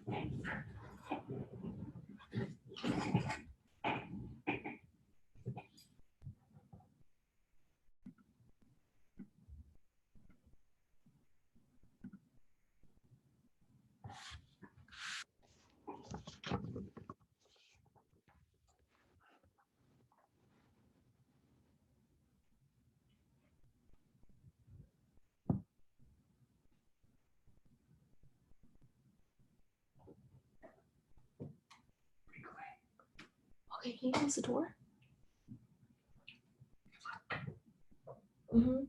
Okay, can you close the door? Mm-hmm.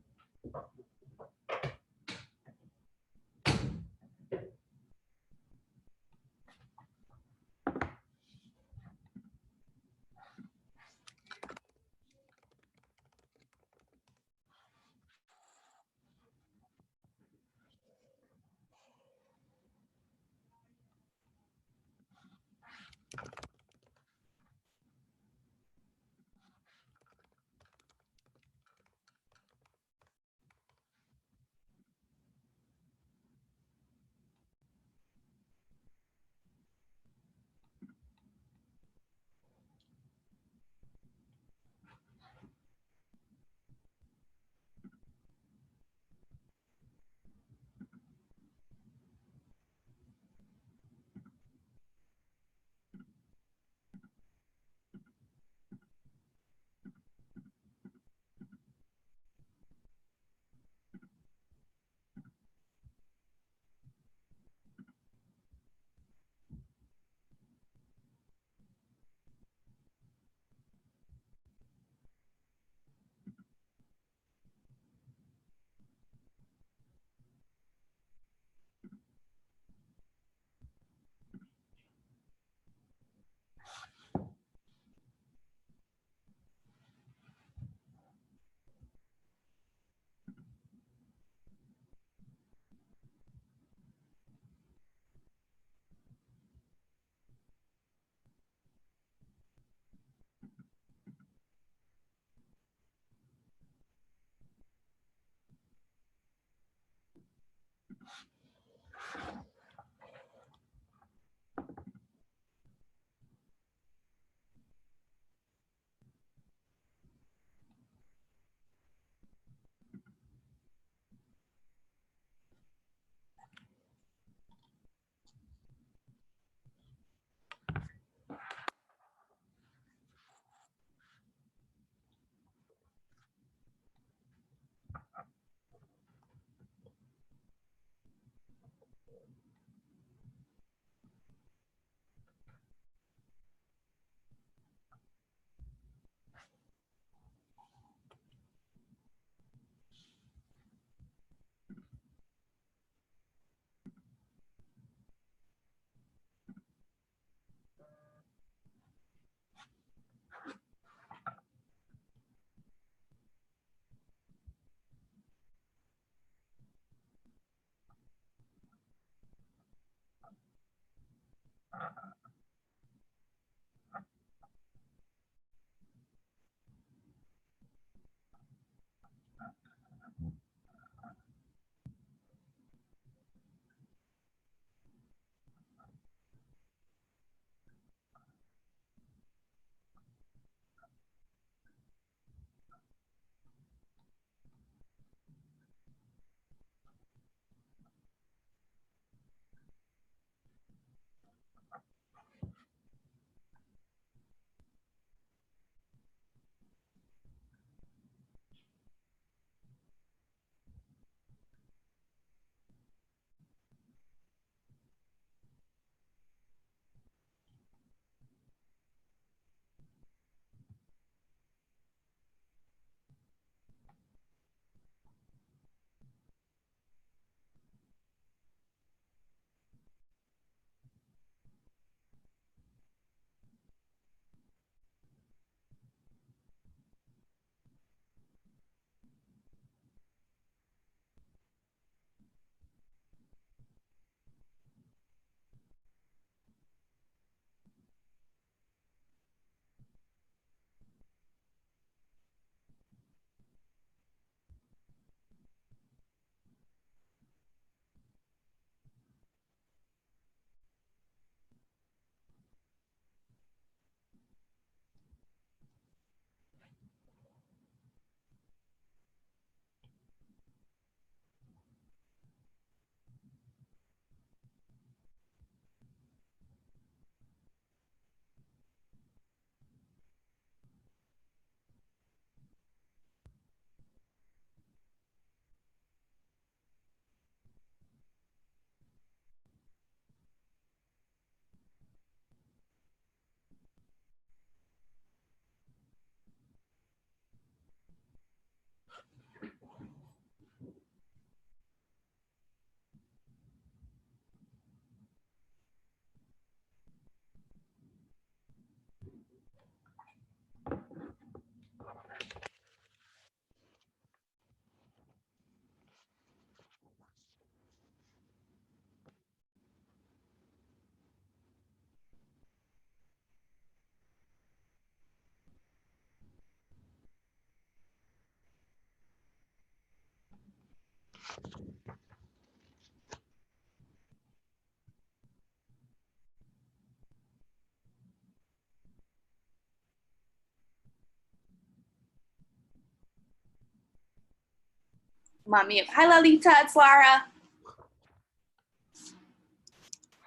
Mommy. Hi, Lalitha. It's Lara.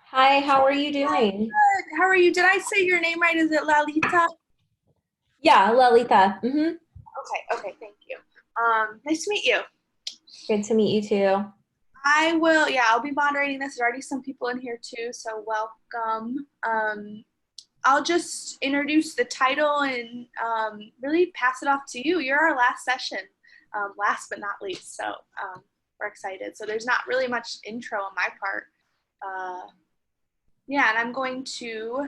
Hi, how are you doing? Good. How are you? Did I say your name right? Is it Lalitha? Yeah, Lalitha. Okay, thank you. Nice to meet you. Good to meet you too. I'll be moderating this. There's already some people in here too, so welcome. I'll just introduce the title and really pass it off to you. You're our last session, last but not least, so we're excited. So there's not really much intro on my part. And I'm going to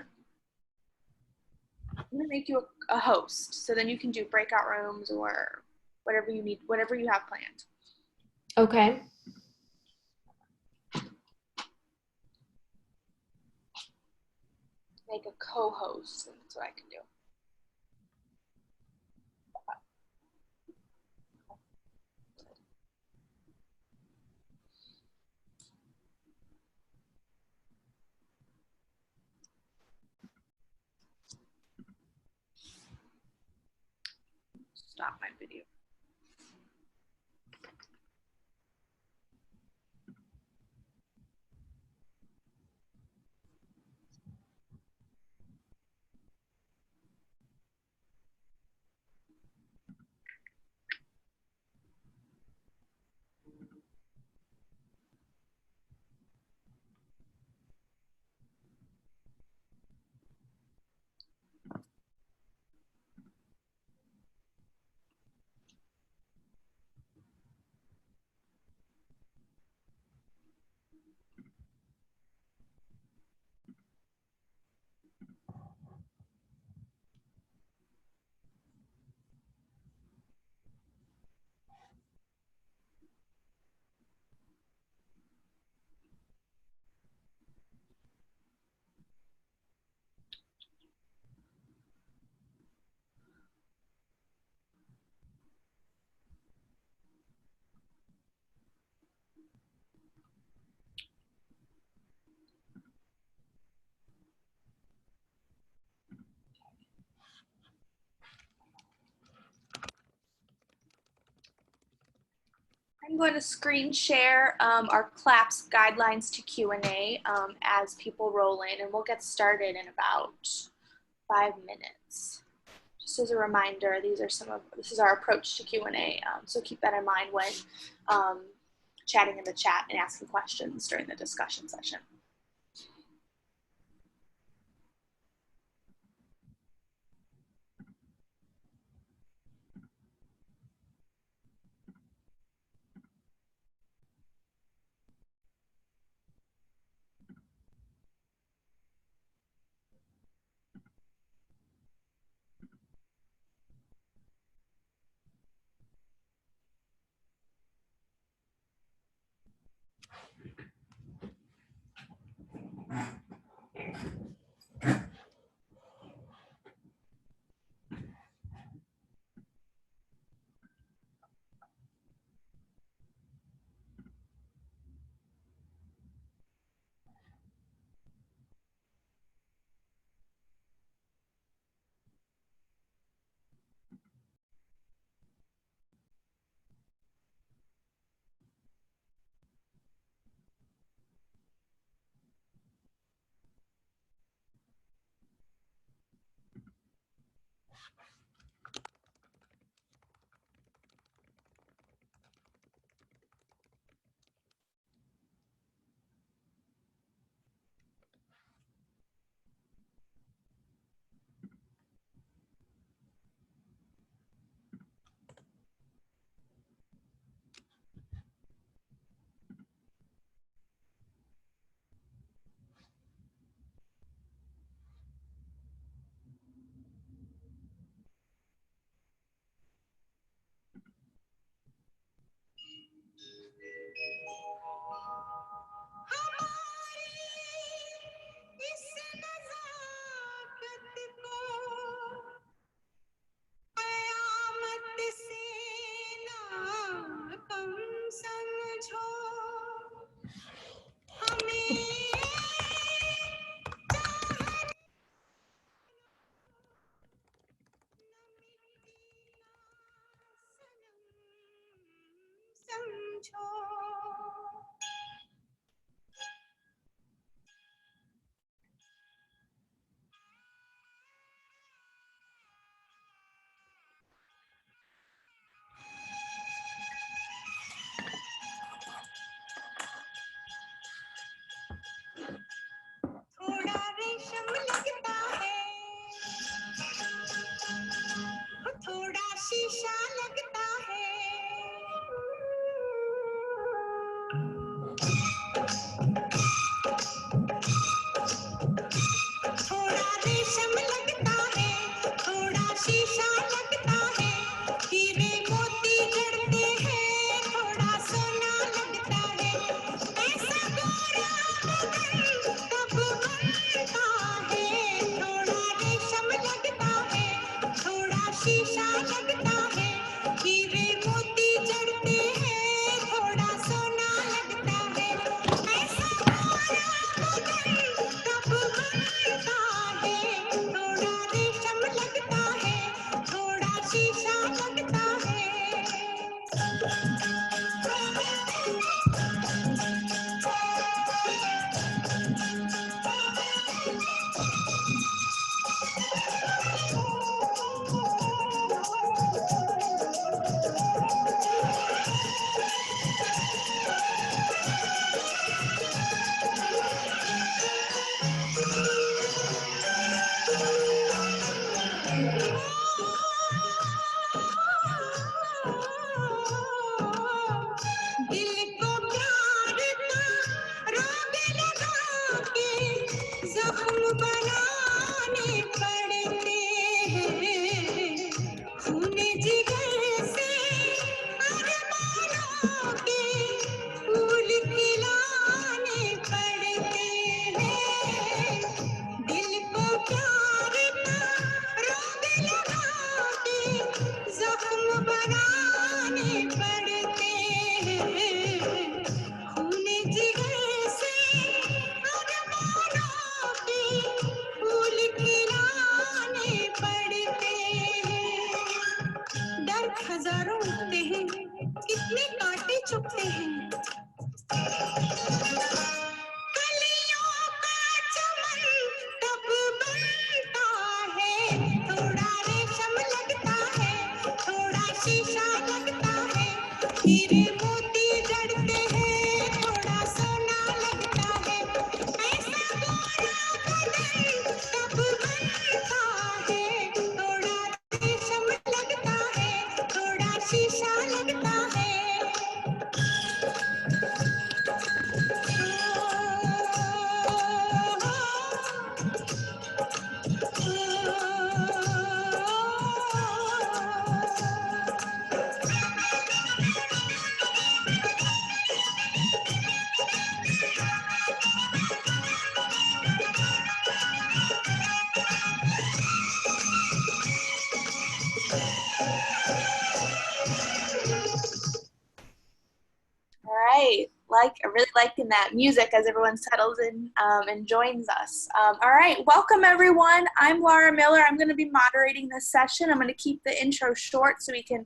make you a host, so then you can do breakout rooms or whatever you need, whatever you have planned. Okay. Make a co-host, and that's what I can do. Stop my video. I'm going to screen share our CLAPS guidelines to Q&A as people roll in, and we'll get started in about 5 minutes. Just as a reminder, this is our approach to Q&A, so keep that in mind when chatting in the chat and asking questions during the discussion session. I really liking that music as everyone settles in and joins us. All right, welcome everyone. I'm Laura Miller. I'm going to be moderating this session. I'm going to keep the intro short so we can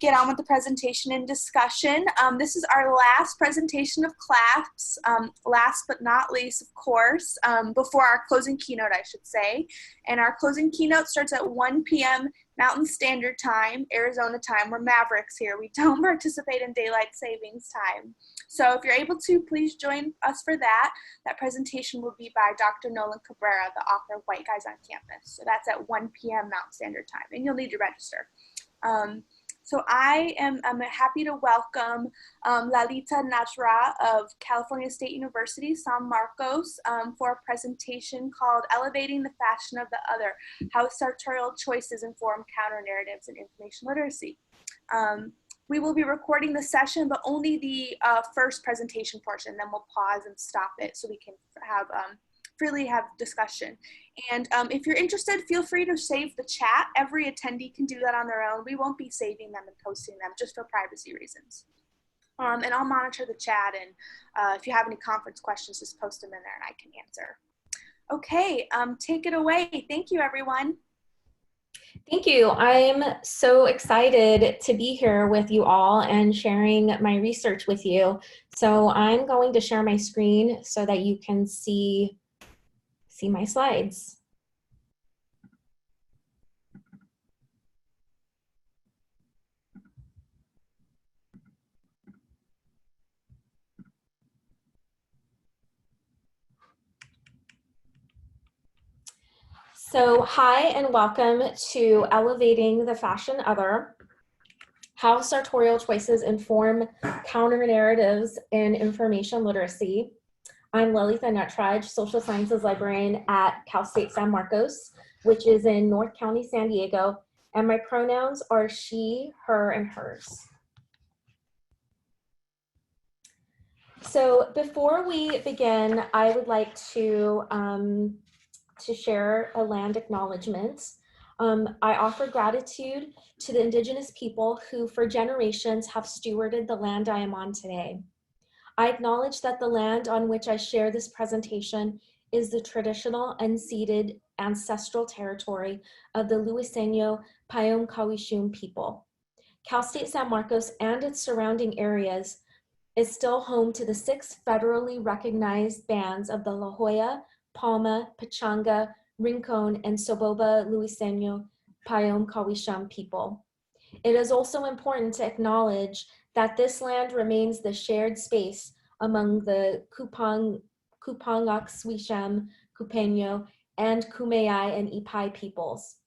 get on with the presentation and discussion. This is our last presentation of class, last but not least, of course, before our closing keynote, I should say. And our closing keynote starts at 1 p.m. Mountain Standard Time, Arizona time. We're Mavericks here. We don't participate in daylight savings time. So if you're able to, please join us for that. That presentation will be by Dr. Nolan Cabrera, the author of White Guys on Campus. So that's at 1 p.m. Mountain Standard Time, and you'll need to register. So I'm happy to welcome Lalitha Nataraj of California State University, San Marcos, for a presentation called Elevating the Fashion of the Other, How Sartorial Choices Inform Counter-Narratives in Information Literacy. We will be recording the session, but only the first presentation portion, then we'll pause and stop it so we can have freely have discussion. And if you're interested, feel free to save the chat. Every attendee can do that on their own. We won't be saving them and posting them just for privacy reasons. And I'll monitor the chat, and if you have any conference questions, just post them in there and I can answer. Okay, take it away. Thank you, everyone. Thank you. I'm so excited to be here with you all and sharing my research with you. So I'm going to share my screen so that you can see my slides. So hi and welcome to Elevating the Fashion Other, How Sartorial Choices Inform Counter-Narratives in Information Literacy. I'm Lalitha Nataraj, Social Sciences Librarian at Cal State San Marcos, which is in North County, San Diego, and my pronouns are she, her, and hers. So before we begin, I would like to share a land acknowledgement. I offer gratitude to the Indigenous people who for generations have stewarded the land I am on today. I acknowledge that the land on which I share this presentation is the traditional unceded ancestral territory of the Luiseno Payom people. Cal State San Marcos and its surrounding areas is still home to the 6 federally recognized bands of the La Jolla, Palma, Pachanga, Rincon, and Soboba Luiseno Payom people. It is also important to acknowledge that this land remains the shared space among the Kupangak-Swishem, Kupeño, and Kumeyaay and Ipai peoples.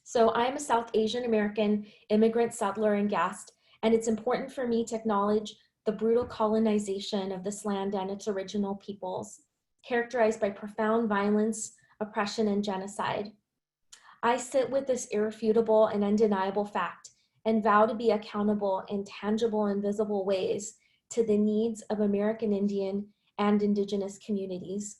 So I am a South Asian American immigrant settler and guest, and it's important for me to acknowledge the brutal colonization of this land and its original peoples, characterized by profound violence, oppression, and genocide. I sit with this irrefutable and undeniable fact and vow to be accountable in tangible and visible ways to the needs of American Indian and Indigenous communities.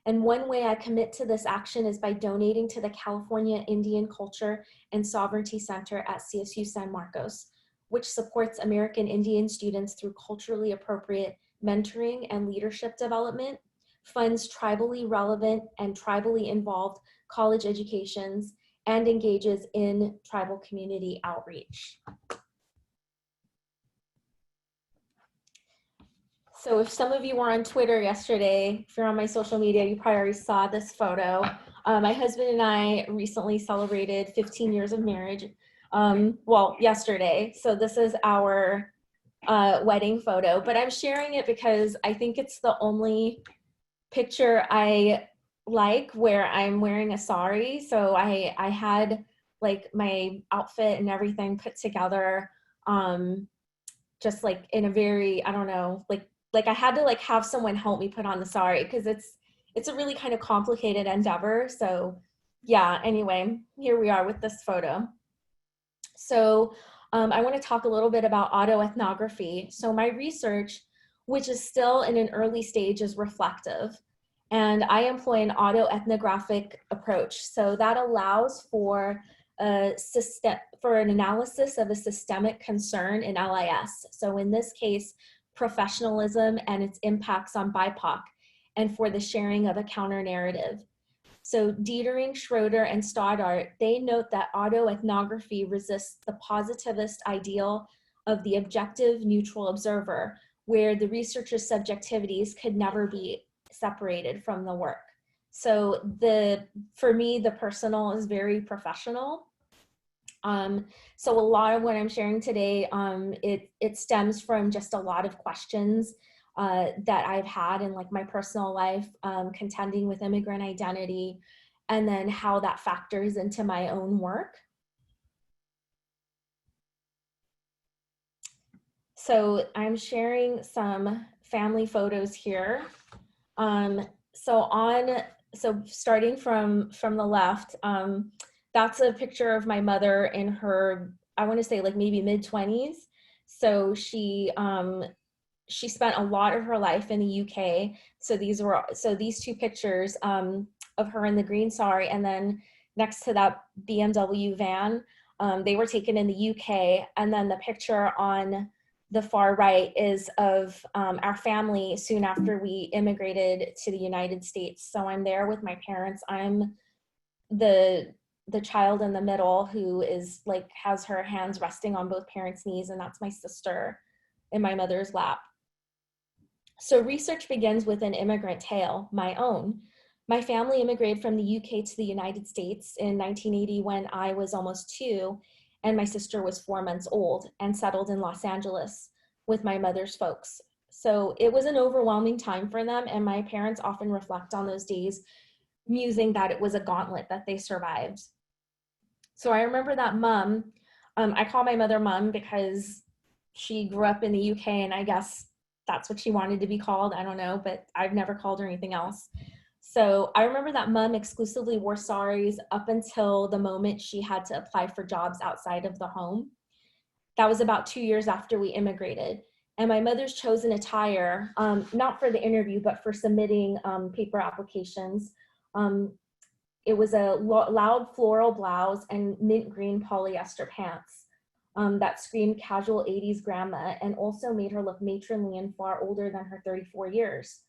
And one way I commit to this action is by donating to the California Indian Culture and Sovereignty Center at CSU San Marcos, which supports American Indian students through culturally appropriate mentoring and leadership development, funds tribally relevant and tribally involved college educations, and engages in tribal community outreach. So if some of you were on Twitter yesterday, if you're on my social media, you probably already saw this photo. My husband and I recently celebrated 15 years of marriage, well, yesterday. So this is our wedding photo, but I'm sharing it because I think it's the only picture I like where I'm wearing a sari. So I had like my outfit and everything put together, just like in a very, I don't know, like I had to like have someone help me put on the sari because it's a really kind of complicated endeavor. So yeah, anyway, here we are with this photo. So I want to talk a little bit about autoethnography. So my research, which is still in an early stage, is reflective. And I employ an autoethnographic approach. So that allows for an analysis of a systemic concern in LIS. So in this case, professionalism and its impacts on BIPOC, and for the sharing of a counter-narrative. So Dietering, Schroeder, and Stoddart, they note that autoethnography resists the positivist ideal of the objective neutral observer, where the researcher's subjectivities could never be separated from the work. So for me, the personal is very professional. So a lot of what I'm sharing today, it stems from just a lot of questions that I've had in like my personal life, contending with immigrant identity, and then how that factors into my own work. So I'm sharing some family photos here. So starting from the left, that's a picture of my mother in her, I want to say like maybe mid-20s. So she spent a lot of her life in the UK. So these 2 pictures of her in the green sari, and then next to that BMW van, they were taken in the UK. And then the picture on the far right is of our family soon after we immigrated to the United States. So I'm there with my parents. I'm the child in the middle who is like, has her hands resting on both parents' knees, and that's my sister in my mother's lap. So research begins with an immigrant tale, my own. My family immigrated from the UK to the United States in 1980 when I was almost 2, and my sister was 4 months old, and settled in Los Angeles with my mother's folks. So it was an overwhelming time for them, and my parents often reflect on those days, musing that it was a gauntlet that they survived. So I remember that mom I call my mother Mum because she grew up in the UK, and I guess that's what she wanted to be called. I don't know, but I've never called her anything else. So I remember that Mum exclusively wore saris up until the moment she had to apply for jobs outside of the home. That was about 2 years after we immigrated. And my mother's chosen attire, not for the interview, but for submitting paper applications. It was a loud floral blouse and mint green polyester pants that screamed casual 80s grandma, and also made her look matronly and far older than her 34 years.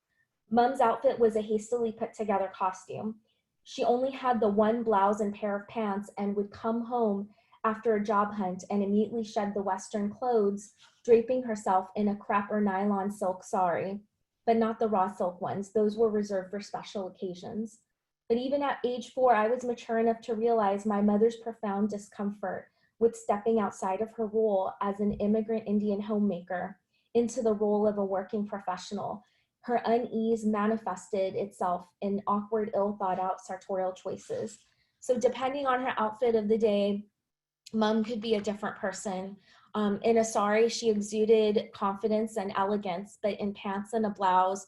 Mum's outfit was a hastily put together costume. She only had the one blouse and pair of pants, and would come home after a job hunt and immediately shed the Western clothes, draping herself in a crepe or nylon silk sari, but not the raw silk ones. Those were reserved for special occasions. But even at age 4, I was mature enough to realize my mother's profound discomfort with stepping outside of her role as an immigrant Indian homemaker into the role of a working professional. Her unease manifested itself in awkward, ill-thought-out sartorial choices. So depending on her outfit of the day, Mum could be a different person. In a sari, she exuded confidence and elegance, but in pants and a blouse,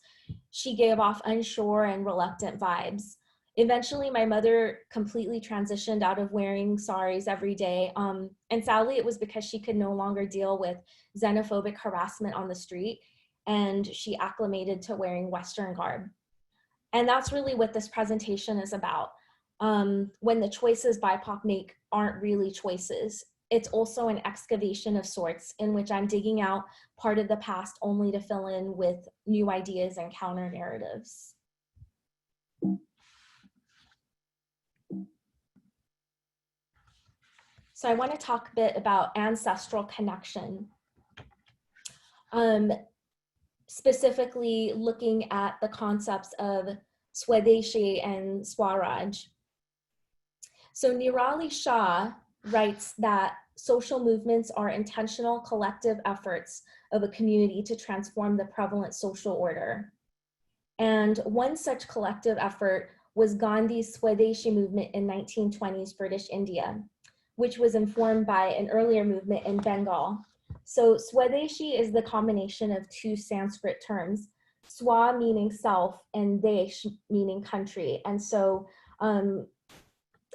she gave off unsure and reluctant vibes. Eventually, my mother completely transitioned out of wearing saris every day. And sadly, it was because she could no longer deal with xenophobic harassment on the street, and she acclimated to wearing Western garb. And that's really what this presentation is about. When the choices BIPOC make aren't really choices. It's also an excavation of sorts in which I'm digging out part of the past only to fill in with new ideas and counter narratives. So I want to talk a bit about ancestral connection. Specifically looking at the concepts of Swadeshi and Swaraj. So Nirali Shah writes that social movements are intentional collective efforts of a community to transform the prevalent social order. And one such collective effort was Gandhi's Swadeshi movement in 1920s British India, which was informed by an earlier movement in Bengal. So Swadeshi is the combination of two Sanskrit terms, Swa meaning self and Desh meaning country. And so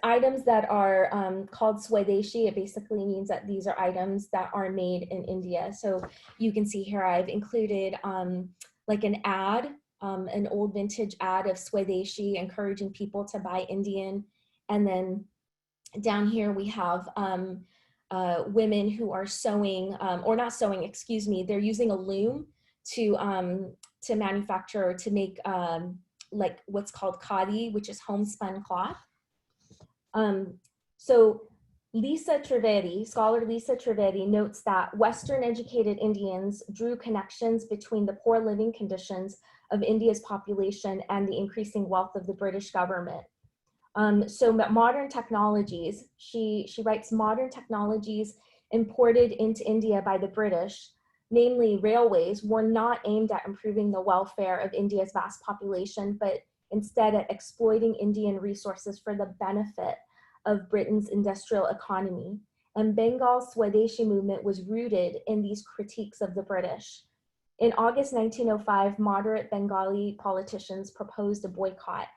items that are called Swadeshi, it basically means that these are items that are made in India. So you can see here I've included like an ad, an old vintage ad of Swadeshi encouraging people to buy Indian. And then down here we have women who are sewing, or not sewing, excuse me, they're using a loom to manufacture, or to make like what's called khadi, which is homespun cloth. So Lisa Trivedi, scholar Lisa Trivedi, notes that Western educated Indians drew connections between the poor living conditions of India's population and the increasing wealth of the British government. So modern technologies, she writes, modern technologies imported into India by the British, namely railways, were not aimed at improving the welfare of India's vast population, but instead at exploiting Indian resources for the benefit of Britain's industrial economy. And Bengal's Swadeshi movement was rooted in these critiques of the British. In August 1905, moderate Bengali politicians proposed a boycott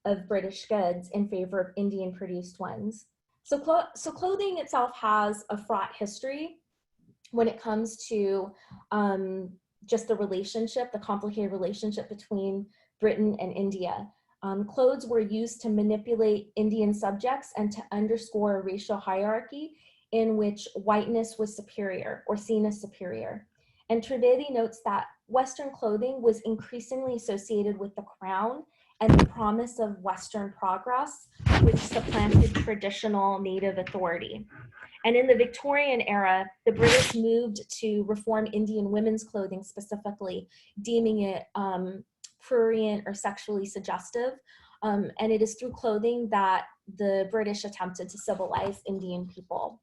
of British goods in favor of Indian-produced ones. So clothing itself has a fraught history when it comes to just the relationship, the complicated relationship between Britain and India. Clothes were used to manipulate Indian subjects and to underscore a racial hierarchy in which whiteness was superior or seen as superior. And Trivedi notes that Western clothing was increasingly associated with the crown and the promise of Western progress, which supplanted traditional native authority. And in the Victorian era, the British moved to reform Indian women's clothing specifically, deeming it prurient or sexually suggestive. And it is through clothing that the British attempted to civilize Indian people.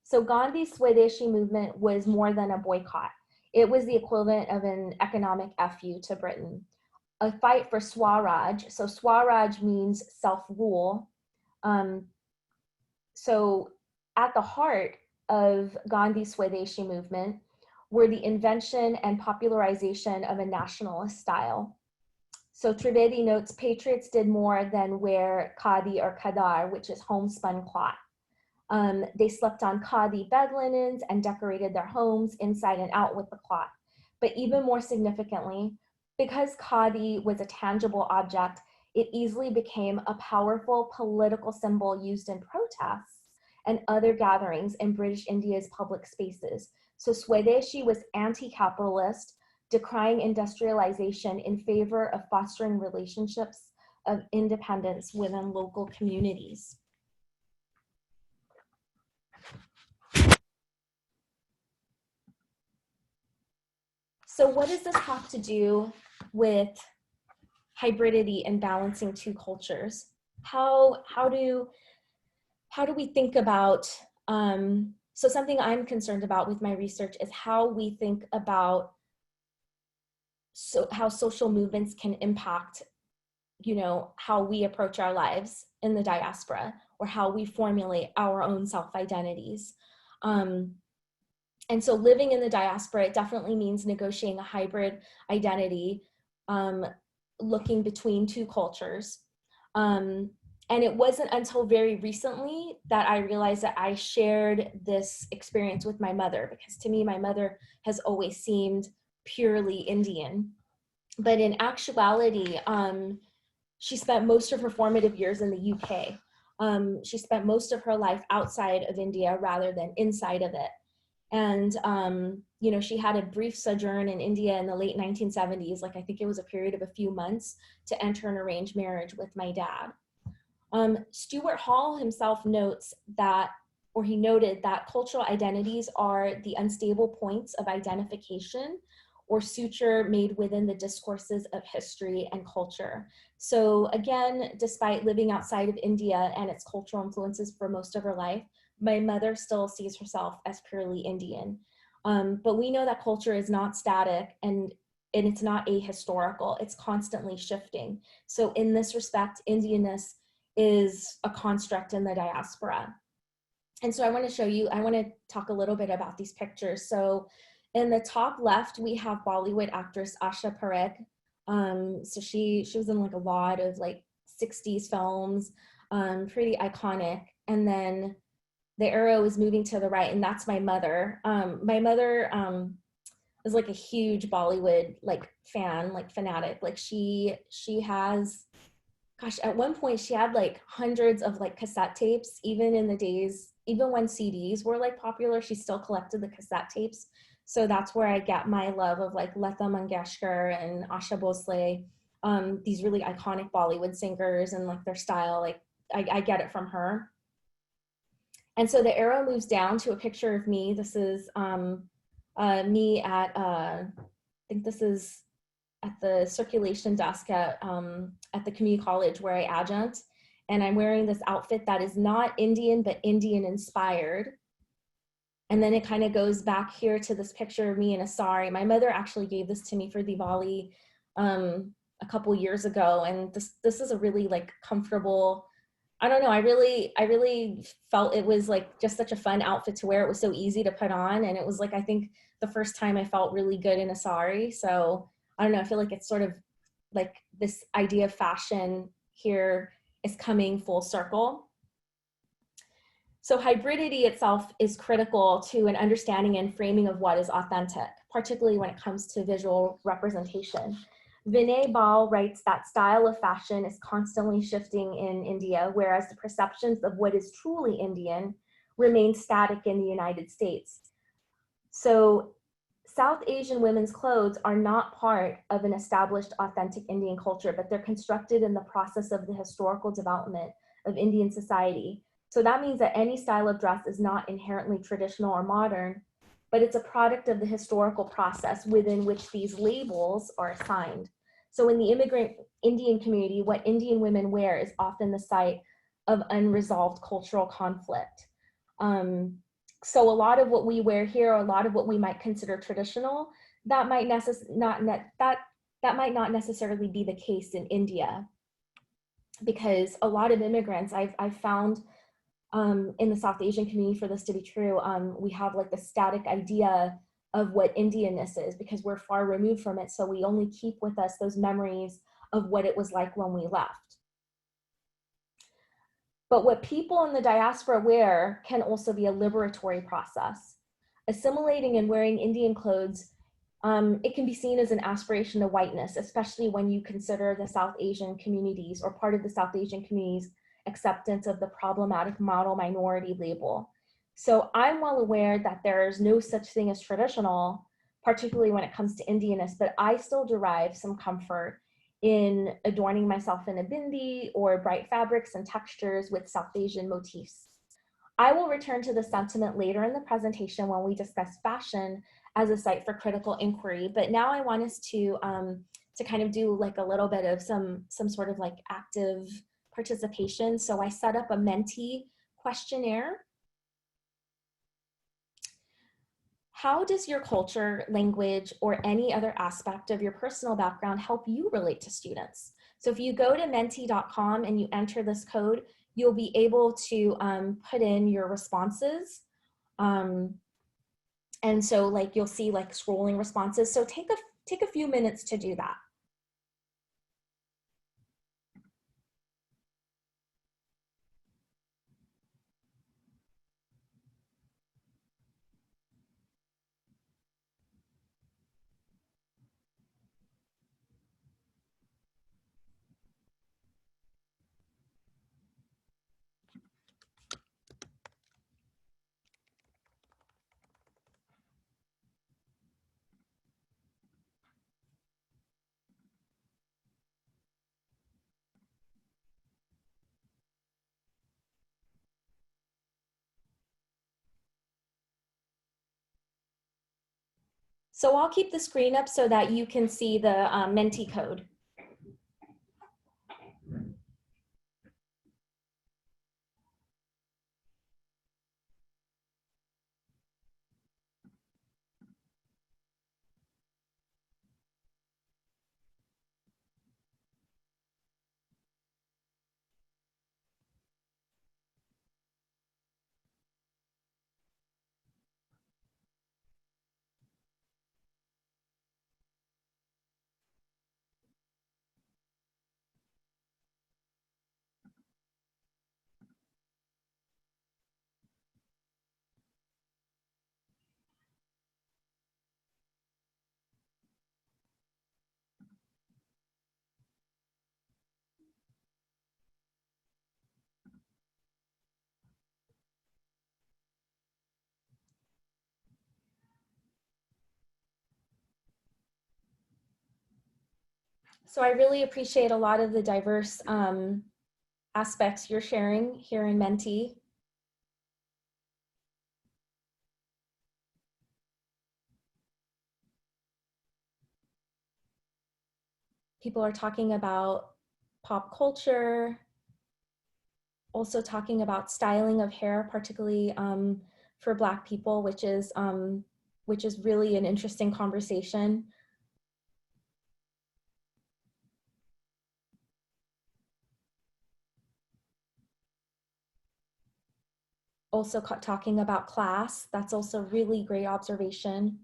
So Gandhi's Swadeshi movement was more than a boycott. It was the equivalent of an economic FU to Britain. A fight for Swaraj. So Swaraj means self-rule. So at the heart of Gandhi's Swadeshi movement were the invention and popularization of a nationalist style. So Trivedi notes, patriots did more than wear khadi or khadar, which is homespun cloth. They slept on khadi bed linens and decorated their homes inside and out with the cloth. But even more significantly, because khadi was a tangible object, it easily became a powerful political symbol used in protests and other gatherings in British India's public spaces. So Swadeshi was anti-capitalist, decrying industrialization in favor of fostering relationships of independence within local communities. So what does this have to do with hybridity and balancing two cultures? How do we think about, so something I'm concerned about with my research is how we think about how social movements can impact, how we approach our lives in the diaspora, or how we formulate our own self-identities. And so living in the diaspora, it definitely means negotiating a hybrid identity, looking between two cultures. And it wasn't until very recently that I realized that I shared this experience with my mother, because to me, my mother has always seemed purely Indian. But in actuality, she spent most of her formative years in the UK. She spent most of her life outside of India rather than inside of it. And, she had a brief sojourn in India in the late 1970s, I think it was a period of a few months, to enter an arranged marriage with my dad. Stuart Hall himself notes that, or he noted that cultural identities are the unstable points of identification or suture made within the discourses of history and culture. So again, despite living outside of India and its cultural influences for most of her life, my mother still sees herself as purely Indian. But we know that culture is not static and it's not ahistorical, it's constantly shifting. So in this respect, Indianness is a construct in the diaspora. And so I want to talk a little bit about these pictures. So in the top left, we have Bollywood actress Asha Parekh. So she was in a lot of 60s films, pretty iconic. And then the arrow is moving to the right, and that's my mother. My mother is a huge Bollywood fan, fanatic. She has, gosh, at one point she had hundreds of cassette tapes, even in the days, even when CDs were popular, she still collected the cassette tapes. So that's where I get my love of Lata Mangeshkar and Asha Bhosle, these really iconic Bollywood singers and their style, I get it from her. And so the arrow moves down to a picture of me. This is me at, I think this is at the circulation desk at the community college where I adjunct. And I'm wearing this outfit that is not Indian, but Indian inspired. And then it kind of goes back here to this picture of me in a sari. My mother actually gave this to me for Diwali a couple years ago. And this is a really comfortable, I don't know, I really felt it was just such a fun outfit to wear. It was so easy to put on. And it was I think the first time I felt really good in a sari. So I don't know, I feel it's sort of this idea of fashion here is coming full circle. So hybridity itself is critical to an understanding and framing of what is authentic, particularly when it comes to visual representation. Vinay Bal writes that style of fashion is constantly shifting in India, whereas the perceptions of what is truly Indian remain static in the United States. So South Asian women's clothes are not part of an established authentic Indian culture, but they're constructed in the process of the historical development of Indian society. So that means that any style of dress is not inherently traditional or modern, but it's a product of the historical process within which these labels are assigned. So in the immigrant Indian community, what Indian women wear is often the site of unresolved cultural conflict. So a lot of what we wear here, or a lot of what we might consider traditional, that might not necessarily be the case in India, because a lot of immigrants I've found in the South Asian community for this to be true. We have like the static idea of what Indianness is because we're far removed from it. So we only keep with us those memories of what it was like when we left. But what people in the diaspora wear can also be a liberatory process. Assimilating and wearing Indian clothes, it can be seen as an aspiration to whiteness, especially when you consider the South Asian communities or part of the South Asian communities' acceptance of the problematic model minority label. So I'm well aware that there's no such thing as traditional, particularly when it comes to Indianness, but I still derive some comfort in adorning myself in a bindi or bright fabrics and textures with South Asian motifs. I will return to the sentiment later in the presentation when we discuss fashion as a site for critical inquiry, but now I want us to kind of do like a little bit of some sort of like active participation. So I set up a Menti questionnaire. How does your culture, language, or any other aspect of your personal background help you relate to students? So if you go to menti.com and you enter this code, you'll be able to put in your responses. And so like you'll see like scrolling responses. So take a few minutes to do that. So I'll keep the screen up so that you can see the Menti code. So I really appreciate a lot of the diverse aspects you're sharing here in Menti. People are talking about pop culture, also talking about styling of hair, particularly for Black people, which is really an interesting conversation. Also talking about class, that's also really great observation.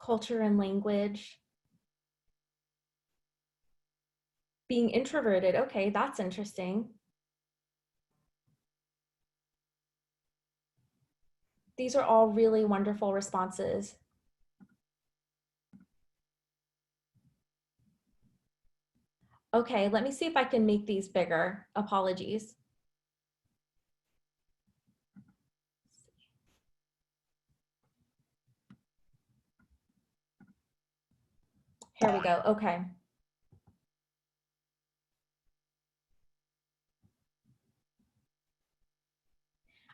Culture and language. Being introverted, okay, that's interesting. These are all really wonderful responses. Okay, let me see if I can make these bigger. Apologies. Here we go. Okay.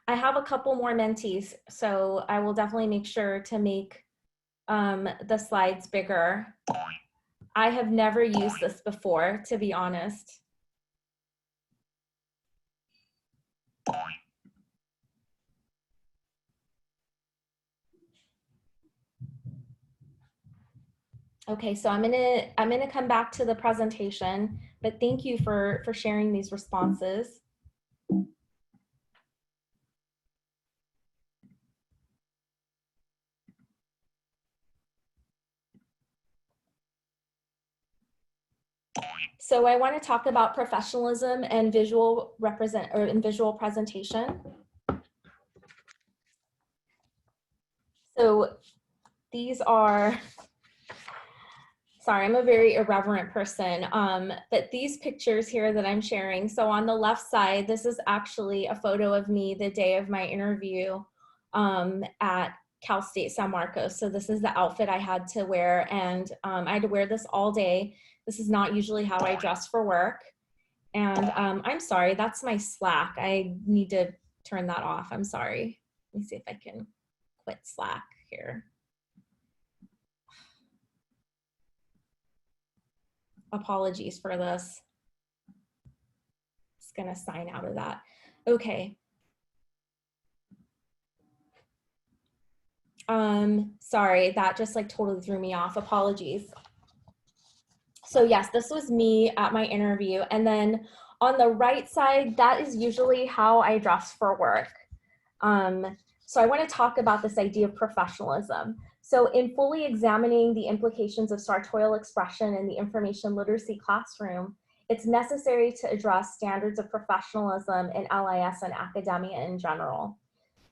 I have a couple more mentees, so I will definitely make sure to make the slides bigger. I have never used this before, to be honest. Okay, so I'm gonna come back to the presentation, but thank you for sharing these responses. So I want to talk about professionalism and visual presentation. So these are, sorry, I'm a very irreverent person, but these pictures here that I'm sharing, so on the left side, this is actually a photo of me the day of my interview at Cal State San Marcos. So this is the outfit I had to wear, and I had to wear this all day. This is not usually how I dress for work. And I'm sorry, that's my Slack. I need to turn that off. I'm sorry. Let me see if I can quit Slack here. Apologies for this. Just gonna sign out of that. Okay. Sorry, that just like totally threw me off. Apologies. So yes, this was me at my interview. And then on the right side, that is usually how I dress for work. So I want to talk about this idea of professionalism. So in fully examining the implications of sartorial expression in the information literacy classroom, it's necessary to address standards of professionalism in LIS and academia in general.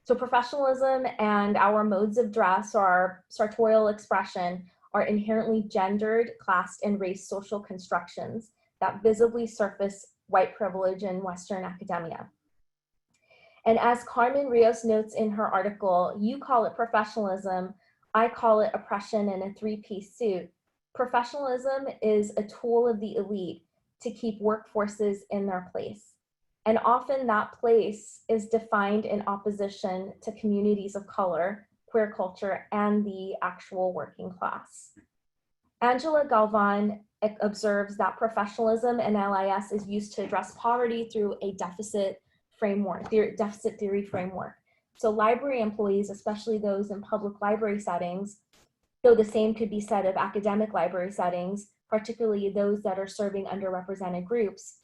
So professionalism and our modes of dress or our sartorial expression are inherently gendered, classed, and race social constructions that visibly surface white privilege in Western academia. And as Carmen Rios notes in her article, you call it professionalism, I call it oppression in a three-piece suit. Professionalism is a tool of the elite to keep workforces in their place. And often that place is defined in opposition to communities of color, queer culture, and the actual working class. Angela Galvan observes that professionalism in LIS is used to address poverty through a deficit theory framework. So library employees, especially those in public library settings, though the same could be said of academic library settings, particularly those that are serving underrepresented groups,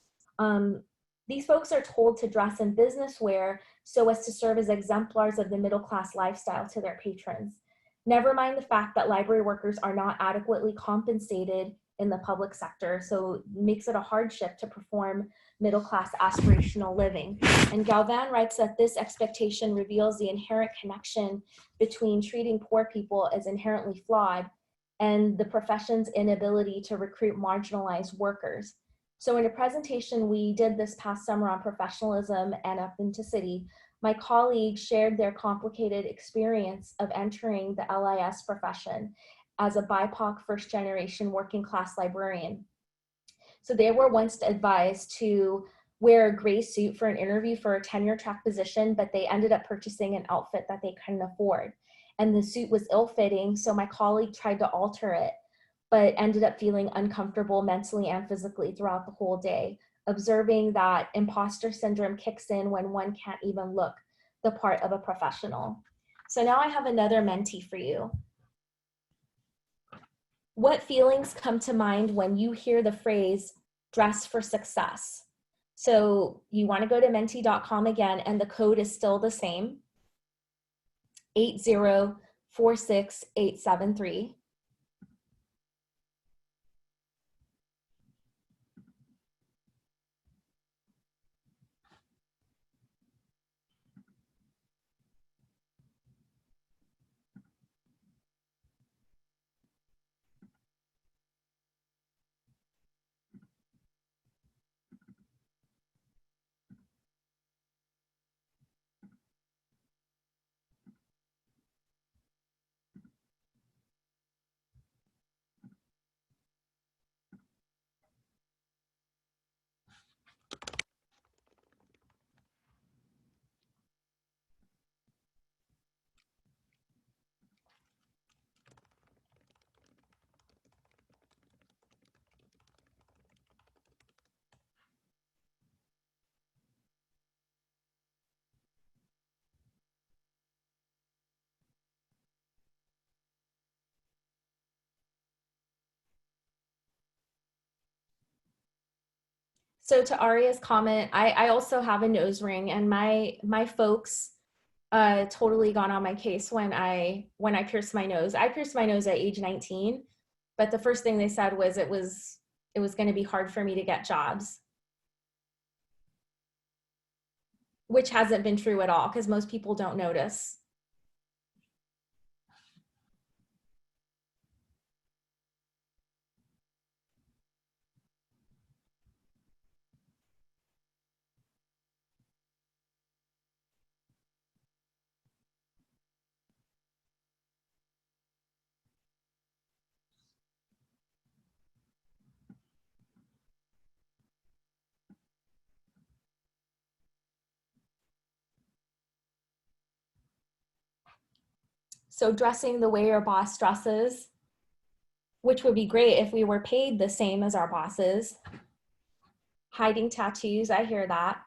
these folks are told to dress in business wear so as to serve as exemplars of the middle class lifestyle to their patrons. Never mind the fact that library workers are not adequately compensated in the public sector, so it makes it a hardship to perform middle class aspirational living. And Galvan writes that this expectation reveals the inherent connection between treating poor people as inherently flawed and the profession's inability to recruit marginalized workers. So in a presentation we did this past summer on professionalism and authenticity, my colleagues shared their complicated experience of entering the LIS profession as a BIPOC first generation working class librarian. So they were once advised to wear a gray suit for an interview for a tenure track position, but they ended up purchasing an outfit that they couldn't afford. And the suit was ill-fitting, so my colleague tried to alter it, but ended up feeling uncomfortable mentally and physically throughout the whole day, observing that imposter syndrome kicks in when one can't even look the part of a professional. So now I have another mentee for you. What feelings come to mind when you hear the phrase dress for success? So you want to go to menti.com again, and the code is still the same, 8046873. So to Aria's comment, I also have a nose ring, and my folks totally got on my case when I pierced my nose. I pierced my nose at age 19, but the first thing they said was it was going to be hard for me to get jobs, which hasn't been true at all because most people don't notice. So dressing the way your boss dresses, which would be great if we were paid the same as our bosses. Hiding tattoos, I hear that.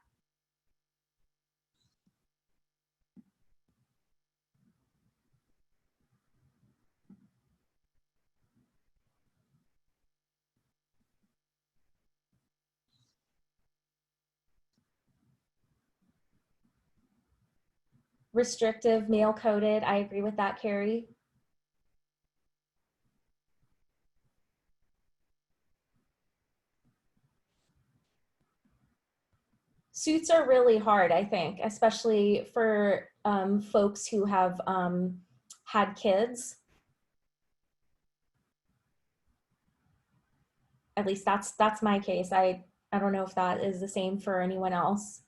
Restrictive, male coded, I agree with that, Carrie. Suits are really hard, I think, especially for folks who have had kids. At least that's my case. I don't know if that is the same for anyone else.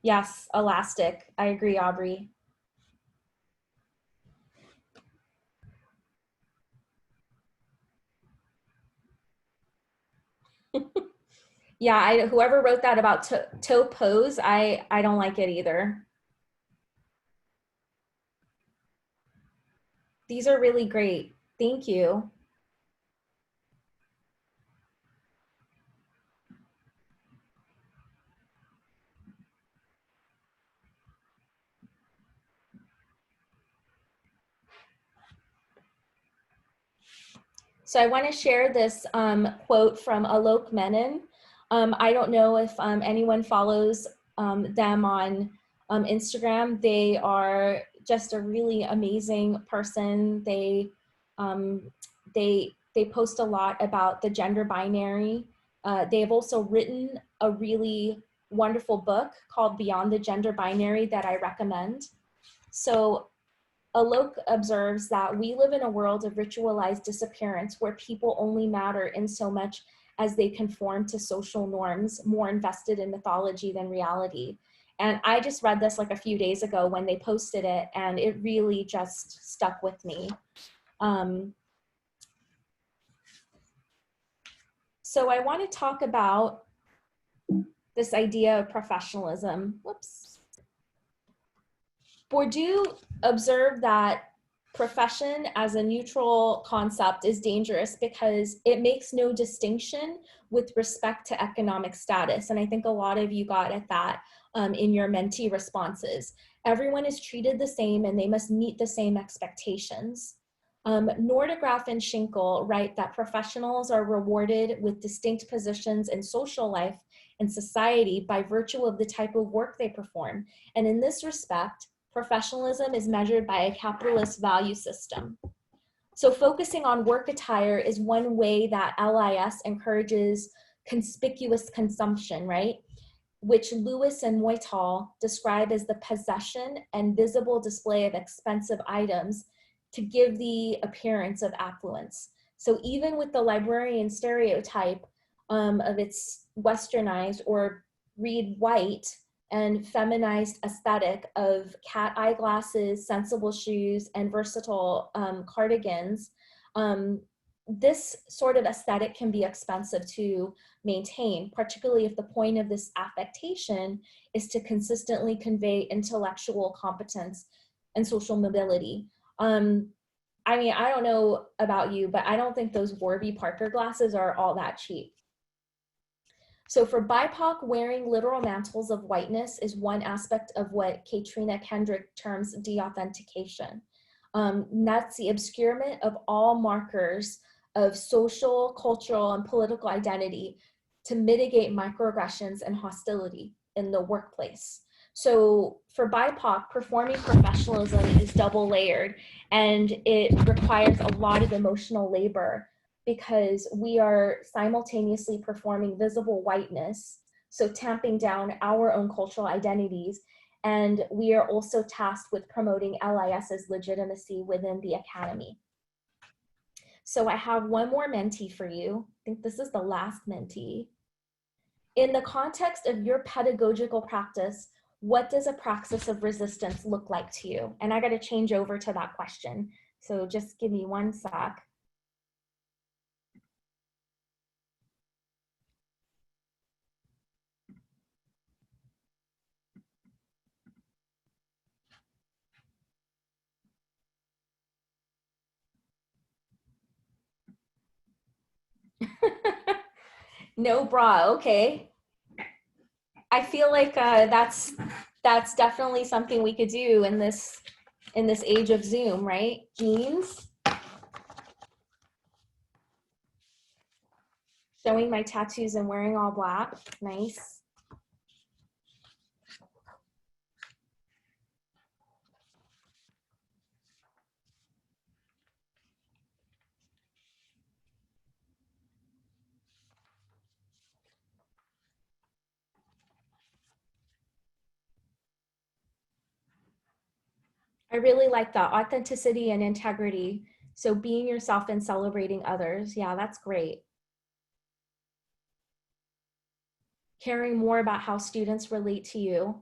Yes, elastic. I agree, Aubrey. Yeah, whoever wrote that about toe pose, I don't like it either. These are really great. Thank you. So I want to share this quote from Alok Menon. I don't know if anyone follows them on Instagram. They are just a really amazing person. They post a lot about the gender binary. They have also written a really wonderful book called Beyond the Gender Binary that I recommend. So Alok observes that we live in a world of ritualized disappearance where people only matter in so much as they conform to social norms, more invested in mythology than reality. And I just read this like a few days ago when they posted it, and it really just stuck with me. So I want to talk about this idea of professionalism. Whoops. Bourdieu observed that profession as a neutral concept is dangerous because it makes no distinction with respect to economic status. And I think a lot of you got at that in your mentee responses. Everyone is treated the same and they must meet the same expectations. Nordegraaff and Schinkel write that professionals are rewarded with distinct positions in social life and society by virtue of the type of work they perform. And in this respect, professionalism is measured by a capitalist value system. So focusing on work attire is one way that LIS encourages conspicuous consumption, right? Which Lewis and Moytal describe as the possession and visible display of expensive items to give the appearance of affluence. So even with the librarian stereotype of its westernized or read white and feminized aesthetic of cat eyeglasses, sensible shoes, and versatile cardigans, this sort of aesthetic can be expensive to maintain, particularly if the point of this affectation is to consistently convey intellectual competence and social mobility. I mean, I don't know about you, but I don't think those Warby Parker glasses are all that cheap. So for BIPOC, wearing literal mantles of whiteness is one aspect of what Kendrick terms deauthentication. That's the obscurement of all markers of social, cultural, and political identity to mitigate microaggressions and hostility in the workplace. So for BIPOC, performing professionalism is double layered, and it requires a lot of emotional labor because we are simultaneously performing visible whiteness, so tamping down our own cultural identities, and we are also tasked with promoting LIS's legitimacy within the academy. So I have one more mentee for you. I think this is the last mentee. In the context of your pedagogical practice, what does a praxis of resistance look like to you? And I got to change over to that question. So just give me one sec. No bra, okay. I feel like that's definitely something we could do in this age of Zoom, right? Jeans. Showing my tattoos and wearing all black, nice. I really like that, authenticity and integrity. So being yourself and celebrating others. Yeah, that's great. Caring more about how students relate to you.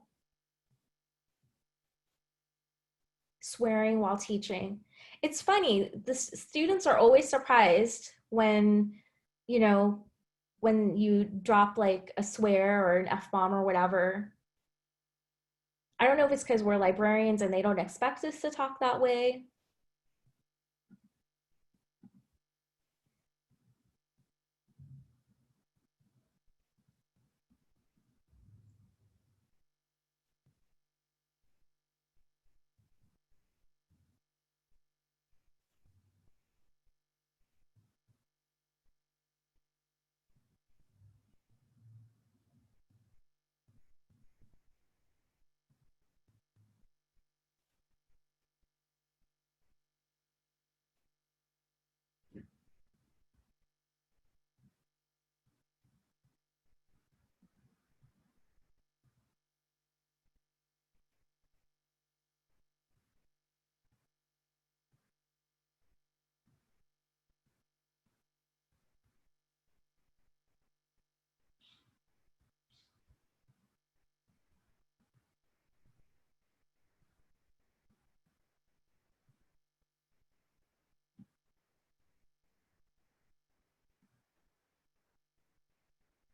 Swearing while teaching. It's funny, the students are always surprised when, you know, when you drop like a swear or an F-bomb or whatever. I don't know if it's because we're librarians and they don't expect us to talk that way.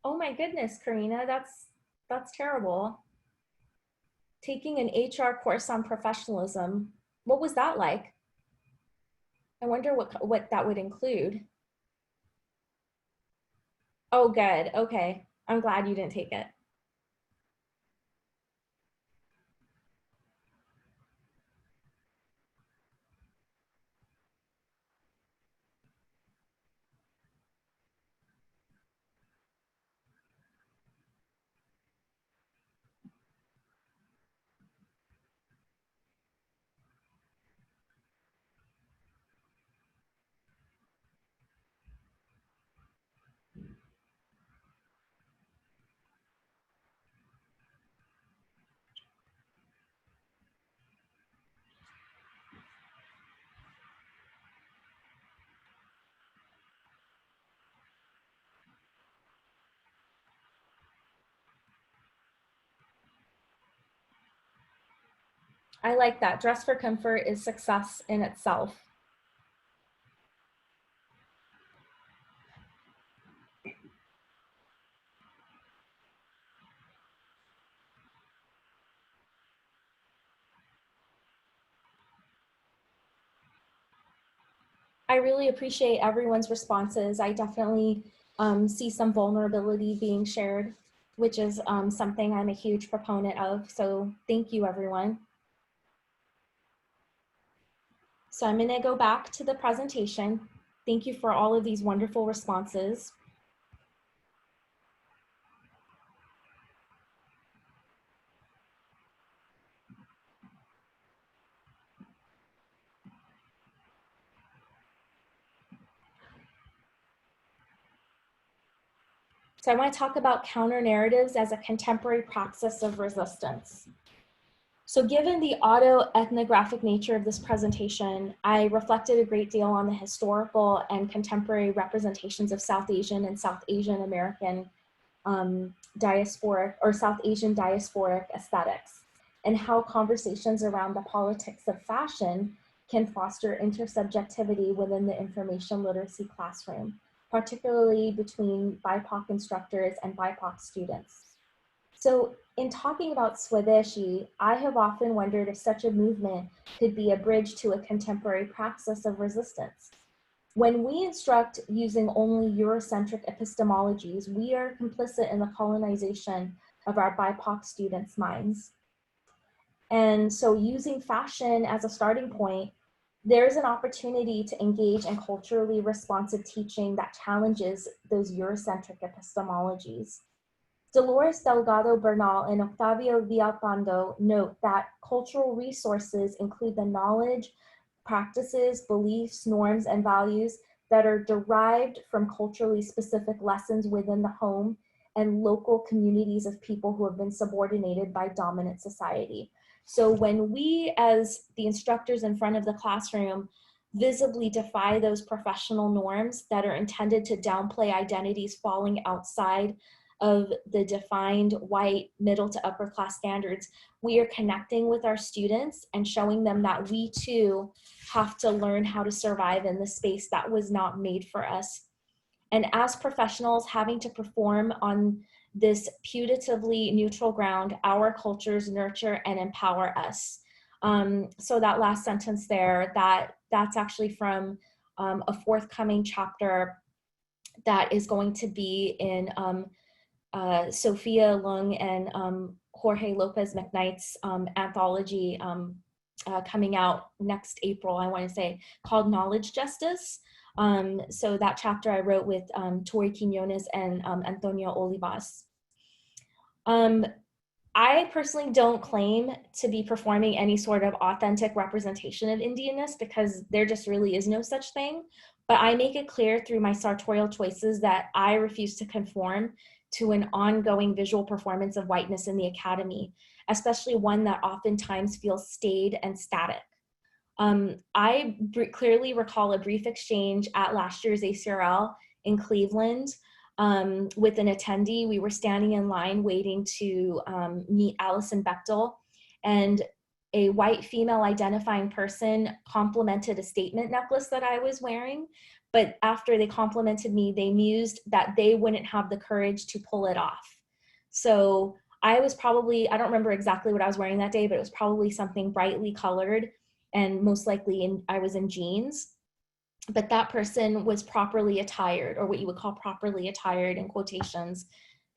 Oh my goodness, Karina, that's terrible. Taking an HR course on professionalism. What was that like? I wonder what that would include. Oh, good. Okay. I'm glad you didn't take it. I like that. Dress for comfort is success in itself. I really appreciate everyone's responses. I definitely see some vulnerability being shared, which is something I'm a huge proponent of. So thank you, everyone. So I'm going to go back to the presentation. Thank you for all of these wonderful responses. So I want to talk about counter-narratives as a contemporary praxis of resistance. So given the auto-ethnographic nature of this presentation, I reflected a great deal on the historical and contemporary representations of South Asian and South Asian American diasporic or South Asian diasporic aesthetics, and how conversations around the politics of fashion can foster intersubjectivity within the information literacy classroom, particularly between BIPOC instructors and BIPOC students. So in talking about Swadeshi, I have often wondered if such a movement could be a bridge to a contemporary praxis of resistance. When we instruct using only Eurocentric epistemologies, we are complicit in the colonization of our BIPOC students' minds. And so using fashion as a starting point, there's an opportunity to engage in culturally responsive teaching that challenges those Eurocentric epistemologies. Dolores Delgado Bernal and Octavio Villalpando note that cultural resources include the knowledge, practices, beliefs, norms, and values that are derived from culturally specific lessons within the home and local communities of people who have been subordinated by dominant society. So when we, as the instructors in front of the classroom, visibly defy those professional norms that are intended to downplay identities falling outside of the defined white middle to upper class standards, we are connecting with our students and showing them that we too have to learn how to survive in the space that was not made for us. And as professionals having to perform on this putatively neutral ground, our cultures nurture and empower us. So that last sentence there, that's actually from a forthcoming chapter that is going to be in Sophia Lung and Jorge Lopez McKnight's anthology coming out next April, I want to say, called Knowledge Justice. So that chapter I wrote with Tori Quinonez and Antonio Olivas. I personally don't claim to be performing any sort of authentic representation of Indianness because there just really is no such thing. But I make it clear through my sartorial choices that I refuse to conform to an ongoing visual performance of whiteness in the academy, especially one that oftentimes feels staid and static. I clearly recall a brief exchange at last year's ACRL in Cleveland with an attendee. We were standing in line waiting to meet Alison Bechtel, and a white female identifying person complimented a statement necklace that I was wearing. But after they complimented me, they mused that they wouldn't have the courage to pull it off. So I was probably, I don't remember exactly what I was wearing that day, but it was probably something brightly colored, and most likely I was in jeans. But that person was properly attired, or what you would call properly attired in quotations.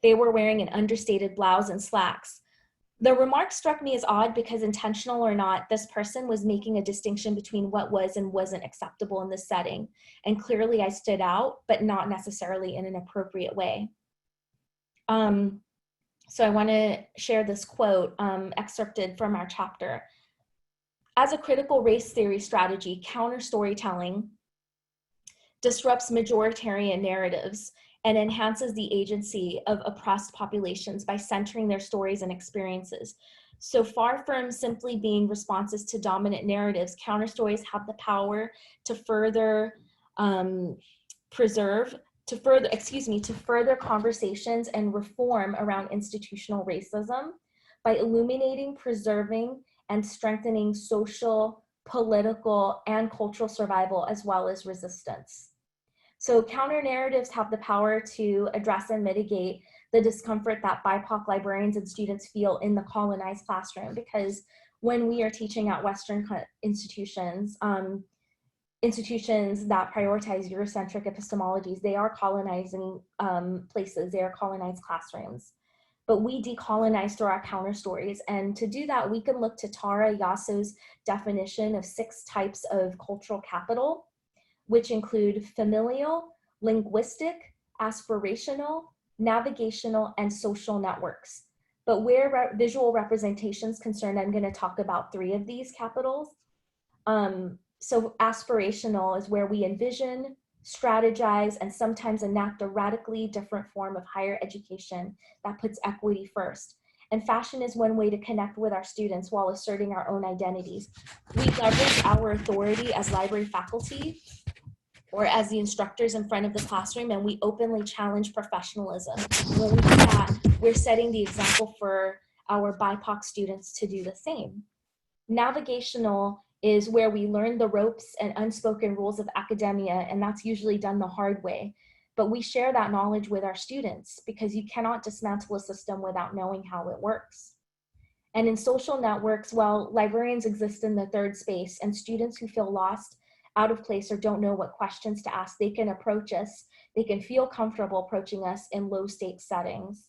They were wearing an understated blouse and slacks. The remark struck me as odd because, intentional or not, this person was making a distinction between what was and wasn't acceptable in this setting. And clearly I stood out, but not necessarily in an appropriate way. So I want to share this quote excerpted from our chapter. As a critical race theory strategy, counter storytelling disrupts majoritarian narratives and enhances the agency of oppressed populations by centering their stories and experiences. So far from simply being responses to dominant narratives, counter stories have the power to further to further conversations and reform around institutional racism by illuminating, preserving, and strengthening social, political, and cultural survival, as well as resistance. So counter narratives have the power to address and mitigate the discomfort that BIPOC librarians and students feel in the colonized classroom, because when we are teaching at Western institutions, institutions that prioritize Eurocentric epistemologies, they are colonizing places, they are colonized classrooms. But we decolonize through our counter stories. And to do that, we can look to Tara Yasso's definition of 6 types of cultural capital which include familial, linguistic, aspirational, navigational, and social networks. But where visual representation is concerned, I'm going to talk about 3 of these capitals. So aspirational is where we envision, strategize, and sometimes enact a radically different form of higher education that puts equity first. And fashion is one way to connect with our students while asserting our own identities. We leverage our authority as library faculty or as the instructors in front of the classroom, and we openly challenge professionalism. When we do that, we're setting the example for our BIPOC students to do the same. Navigational is where we learn the ropes and unspoken rules of academia, and that's usually done the hard way. But we share that knowledge with our students because you cannot dismantle a system without knowing how it works. And in social networks, well, librarians exist in the 3rd space, and students who feel lost, out of place, or don't know what questions to ask, they can approach us. They can feel comfortable approaching us in low stakes settings.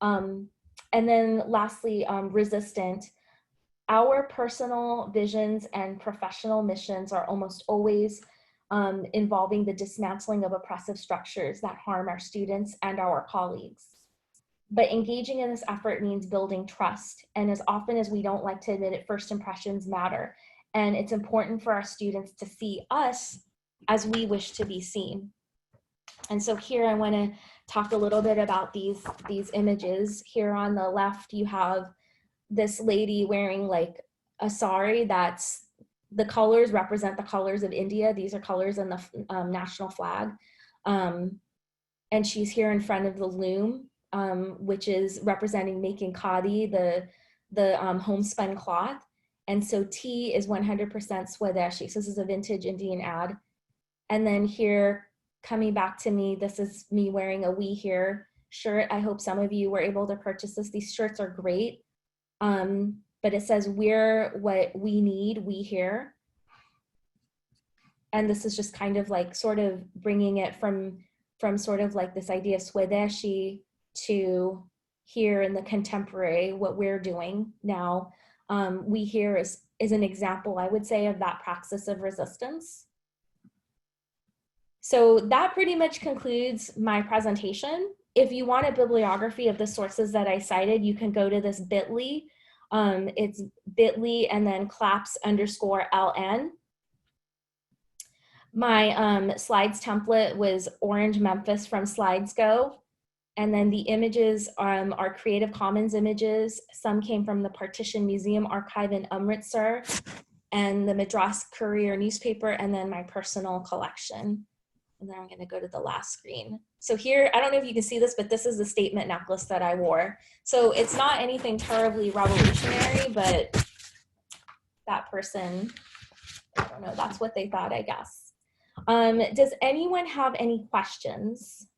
And then lastly, resistant. Our personal visions and professional missions are almost always involving the dismantling of oppressive structures that harm our students and our colleagues. But engaging in this effort means building trust. And as often as we don't like to admit it, first impressions matter. And it's important for our students to see us as we wish to be seen. And so here I want to talk a little bit about these images. Here on the left, you have this lady wearing like a sari that's, the colors represent the colors of India. These are colors in the national flag. And she's here in front of the loom, which is representing making khadi, the homespun cloth. And so T is 100% Swadeshi. So this is a vintage Indian ad. And then here, coming back to me, this is me wearing a We Here shirt. I hope some of you were able to purchase this. These shirts are great. But it says, we're what we need, we here. And this is just kind of like sort of bringing it from sort of like this idea of Swadeshi to here in the contemporary, what we're doing now. We here is an example, I would say, of that praxis of resistance. So that pretty much concludes my presentation. If you want a bibliography of the sources that I cited, you can go to this bit.ly. It's bit.ly and then claps_LN. My slides template was Orange Memphis from SlidesGo. And then the images are Creative Commons images. Some came from the Partition Museum Archive in Amritsar and the Madras Courier newspaper, and then my personal collection. And then I'm gonna go to the last screen. So here, I don't know if you can see this, but this is the statement necklace that I wore. So it's not anything terribly revolutionary, but that person, I don't know, that's what they thought, I guess. Does anyone have any questions?